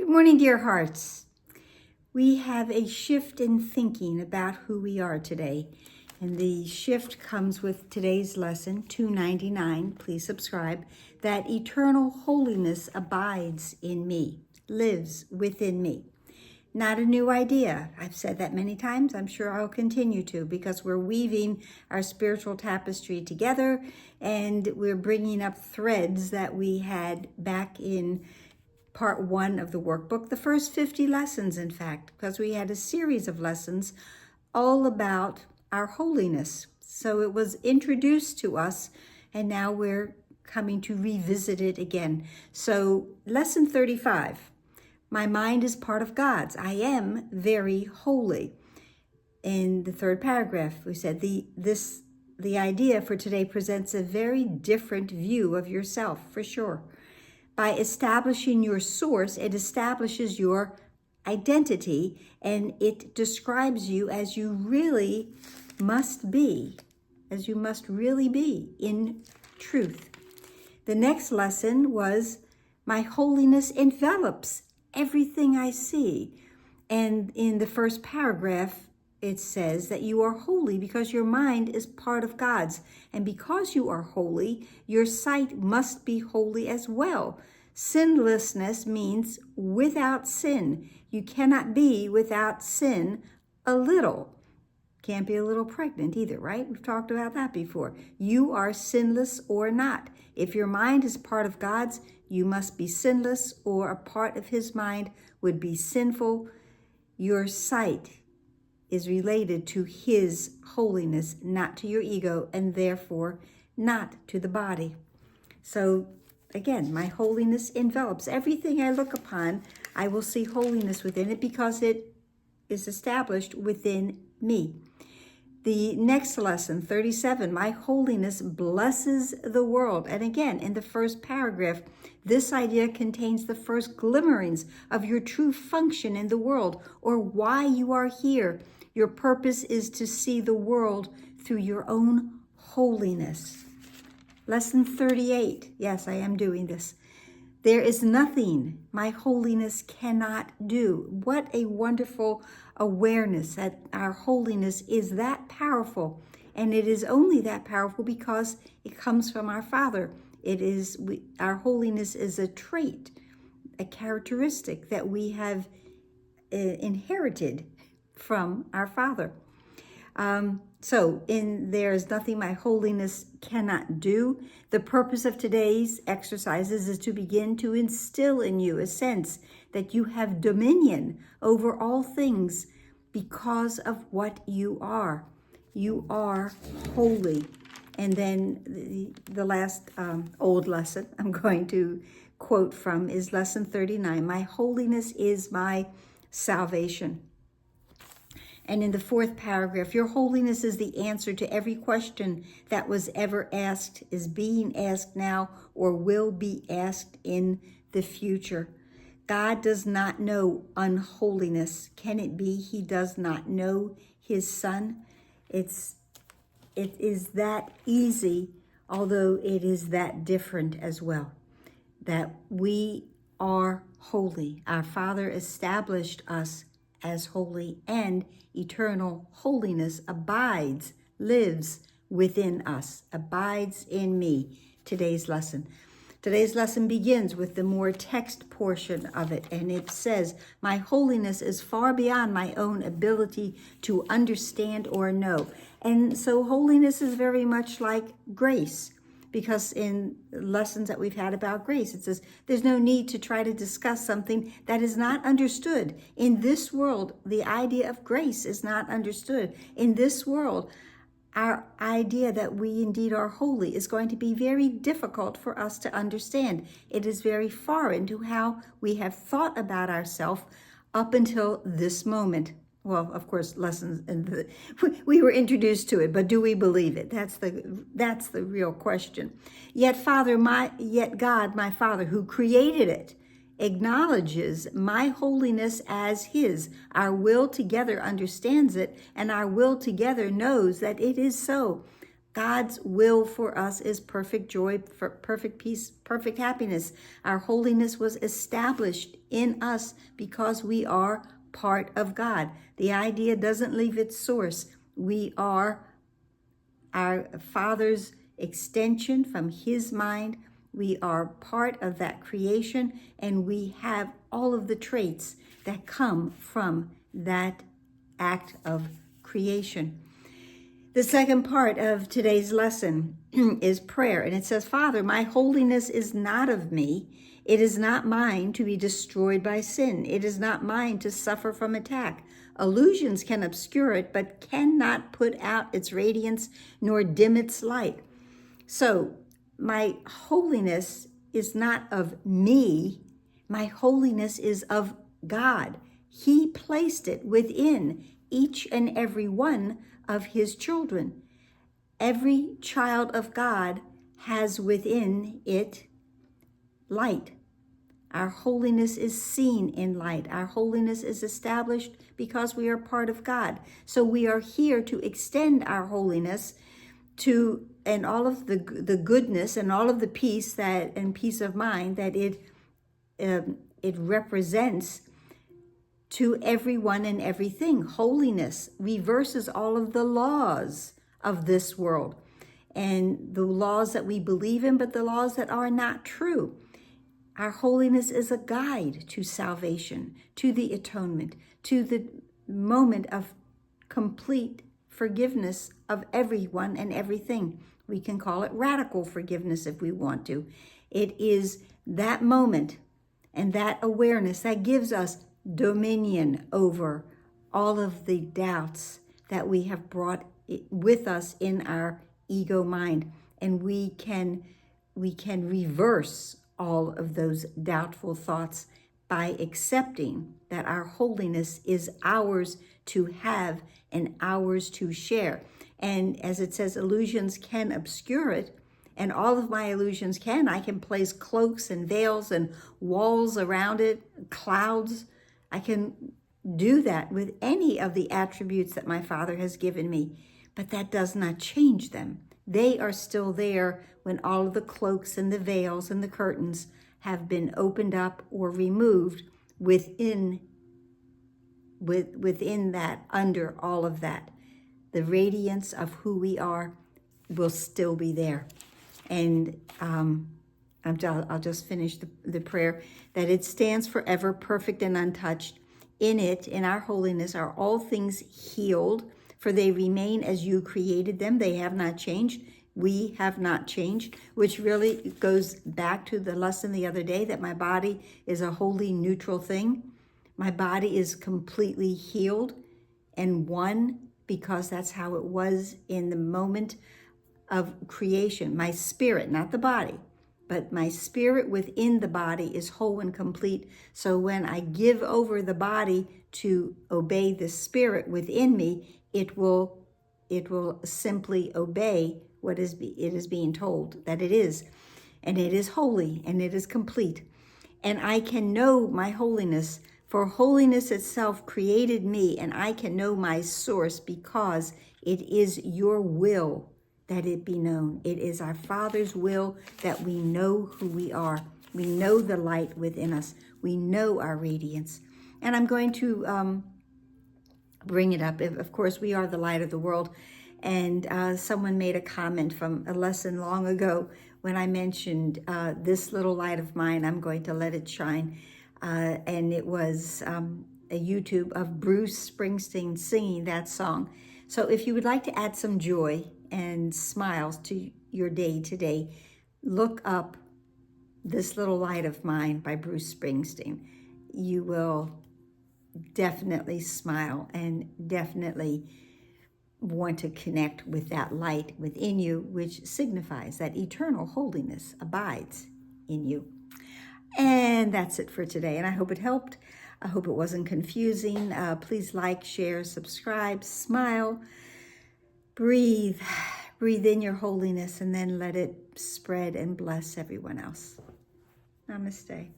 Good morning, dear hearts. We have a shift in thinking about who we are today. And the shift comes with today's lesson, 299. Please subscribe. That eternal holiness abides in me, lives within me. Not a new idea. I've said that many times. I'm sure I'll continue to, because we're weaving our spiritual tapestry together and we're bringing up threads that we had back in part 1 of the workbook, the first 50 lessons, in fact, because we had a series of lessons all about our holiness. So it was introduced to us, and now we're coming to revisit it again. So lesson 35, my mind is part of God's. I am very holy. In the third paragraph, we said the idea for today presents a very different view of yourself, for sure. By establishing your source, it establishes your identity, and it describes you as you really must be, as you must really be in truth. The next lesson was, my holiness envelops everything I see. And in the first paragraph, it says that you are holy because your mind is part of God's. And because you are holy, your sight must be holy as well. Sinlessness means without sin. You cannot be without sin a little. Can't be a little pregnant either, right? We've talked about that before. You are sinless or not. If your mind is part of God's, you must be sinless, or a part of his mind would be sinful. Your sight is related to his holiness, not to your ego, and therefore not to the body. So again, my holiness envelops everything I look upon. I will see holiness within it because it is established within me. The next lesson, 37, my holiness blesses the world. And again, in the first paragraph, this idea contains the first glimmerings of your true function in the world, or why you are here. Your purpose is to see the world through your own holiness. Lesson 38. Yes, I am doing this. There is nothing my holiness cannot do. What a wonderful awareness that our holiness is that powerful. And it is only that powerful because it comes from our Father. Our holiness is a trait, a characteristic that we have inherited from our Father. There is nothing my holiness cannot do. The purpose of today's exercises is to begin to instill in you a sense that you have dominion over all things because of what you are. You are holy. And then the last old lesson I'm going to quote from is lesson 39. My holiness is my salvation. And in the fourth paragraph, your holiness is the answer to every question that was ever asked, is being asked now, or will be asked in the future. God does not know unholiness. Can it be he does not know his Son? It is that easy, although it is that different as well, that we are holy. Our Father established us as holy, and eternal holiness abides, lives within us, abides in me. Today's lesson begins with the more text portion of it, and it says, my holiness is far beyond my own ability to understand or know. And so holiness is very much like grace, because in lessons that we've had about grace, it says there's no need to try to discuss something that is not understood. In this world, the idea of grace is not understood. In this world, our idea that we indeed are holy is going to be very difficult for us to understand. It is very foreign to how we have thought about ourselves up until this moment. Well, of course, lessons, and we were introduced to it, but do we believe it? That's the real question. Yet God, my Father, who created it, acknowledges my holiness as his. Our will together understands it, and our will together knows that it is so. God's will for us is perfect joy, perfect peace, perfect happiness. Our holiness was established in us because we are part of God. The idea doesn't leave its source. We are our Father's extension from His mind. We are part of that creation, and we have all of the traits that come from that act of creation. The second part of today's lesson is prayer, and it says, Father, my holiness is not of me. It is not mine to be destroyed by sin. It is not mine to suffer from attack. Illusions can obscure it, but cannot put out its radiance nor dim its light. So my holiness is not of me. My holiness is of God. He placed it within each and every one of His children. Every child of God has within it light. Our holiness is seen in light. Our holiness is established because we are part of God. So we are here to extend our holiness to, and all of the goodness and all of the peace that and peace of mind that it represents, to everyone and everything. Holiness reverses all of the laws of this world and the laws that we believe in, but the laws that are not true. Our holiness is a guide to salvation, to the atonement, to the moment of complete forgiveness of everyone and everything. We can call it radical forgiveness if we want to. It is that moment and that awareness that gives us dominion over all of the doubts that we have brought with us in our ego mind, and we can reverse all of those doubtful thoughts by accepting that our holiness is ours to have and ours to share. And as it says, illusions can obscure it, and all of my illusions can. I can place cloaks and veils and walls around it, clouds. I can do that with any of the attributes that my Father has given me, but that does not change them. They are still there when all of the cloaks and the veils and the curtains have been opened up or removed within that, under all of that. The radiance of who we are will still be there. And I'll just finish the prayer, that it stands forever perfect and untouched. In it, in our holiness, are all things healed, for they remain as you created them. They have not changed. We have not changed, which really goes back to the lesson the other day, that my body is a wholly neutral thing. My body is completely healed and one, because that's how it was in the moment of creation. My spirit, not the body, but my spirit within the body is whole and complete. So when I give over the body to obey the spirit within me, it will simply obey what it is being told that it is. And it is holy and it is complete. And I can know my holiness, for holiness itself created me, and I can know my source because it is your will that it be known. It is our Father's will that we know who we are. We know the light within us. We know our radiance. And I'm going to bring it up. Of course, we are the light of the world. And someone made a comment from a lesson long ago when I mentioned this little light of mine, I'm going to let it shine. And it was a YouTube of Bruce Springsteen singing that song. So if you would like to add some joy and smiles to your day today, look up This Little Light of Mine by Bruce Springsteen. You will definitely smile and definitely want to connect with that light within you, which signifies that eternal holiness abides in you. And that's it for today. And I hope it helped. I hope it wasn't confusing. Please like, share, subscribe, smile, breathe in your holiness, and then let it spread and bless everyone else. Namaste.